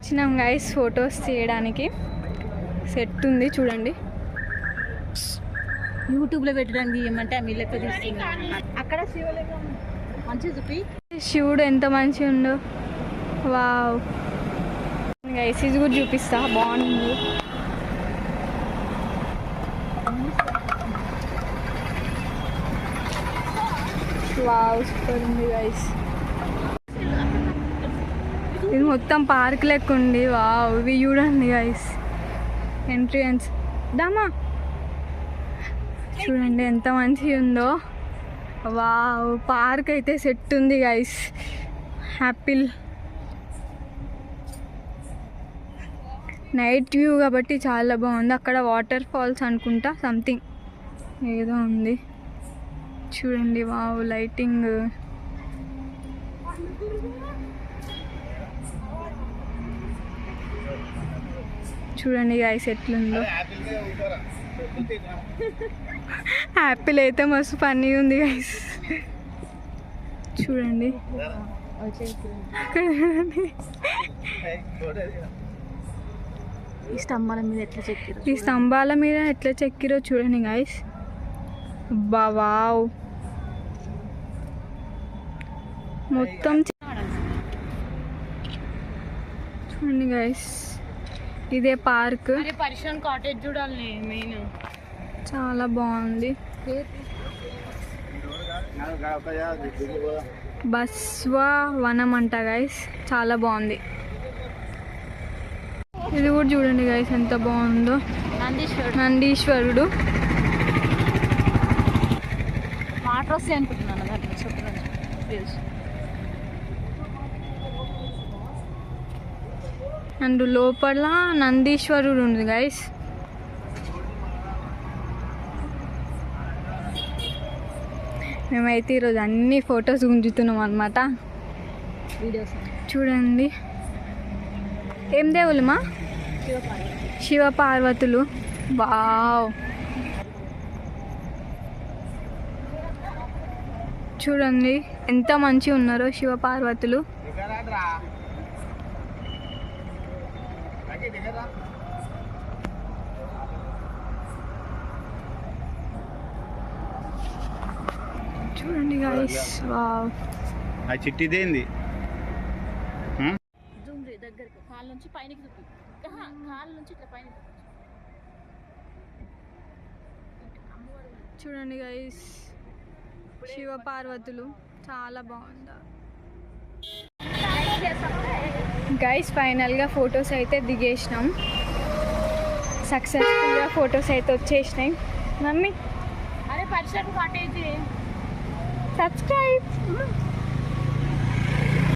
వచ్చినాం guys photos తీయడానికి. Set ఉంది చూడండి. యూట్యూబ్లో పెట్టడానికి ఏమంటే ఆ మిల్లెక్క తీస్తుంది. అక్కడ శివలింగం మంచిగా చూపి. శివుడు ఎంత మంచిగా ఉందో. వావ్ గైస్ ఇది కూడా చూపిస్తా, బాగుంది. వావ్ సూపర్ ఉంది గైస్. ఇది మొత్తం పార్క్ లెక్క ఉంది. వావ్ ఇవి చూడండి గైస్, ఎంట్రన్స్ దామా చూడండి ఎంత మంచిగా ఉందో. వావ్ పార్క్ అయితే సెట్ ఉంది గైస్. యాపిల్ నైట్ వ్యూ కాబట్టి చాలా బాగుంది. అక్కడ వాటర్ ఫాల్స్ అనుకుంటా, సంథింగ్ ఏదో ఉంది చూడండి. వావ్ లైటింగ్ చూడండి గైస్ ఎట్లుందో. యాపిల్ అయితే మస్తు ఫన్నీ ఉంది గైస్. చూడండి ఈ స్తంభాల మీద ఎట్లా చెక్కిరో, ఈ స్తంభాల మీద ఎట్లా చెక్కిరో చూడండి గైస్. వావ్ మొత్తం చూడండి గైస్. ఇదే పార్క్. పరిశ్రమ కాటేజ్ చూడాలి మెయిన్, చాలా బాగుంది. బస్వా వనం అంట గైస్, చాలా బాగుంది. ఇది కూడా చూడండి గైస్ ఎంత బాగుందో. నందీశ్వరుడు వాటర్ వస్తాయి అనుకుంటున్నాను దాంట్లో చెప్పలేదు. అండ్ లోపల నందీశ్వరుడు ఉంది గైస్. మేమైతే ఈరోజు అన్ని ఫొటోస్ గుంజుతున్నాం అన్నమాట. వీడియోస్ చూడండి ఏం దేవులమా, శివ పార్వతులు. వావ్ చూడండి ఎంత మంచిగా ఉన్నారో శివ పార్వతులు. చూడండి గైస్. వావ్ ఆ చిట్టిదేంది జూమ్ దగ్గరికి కాళ్ళ నుంచి పైనకి చూపి, కాళ్ళ నుంచి ఇట్లా పైన చూడండి గైస్ శివ పార్వతులు చాలా బాగుందా గైస్. ఫైనల్గా ఫొటోస్ అయితే దిగేసినాం. సక్సెస్ఫుల్గా ఫొటోస్ అయితే వచ్చేసినాయి. మమ్మీ అరే పరిశ్రమ కాటేజ్ సబ్స్క్రైబ్.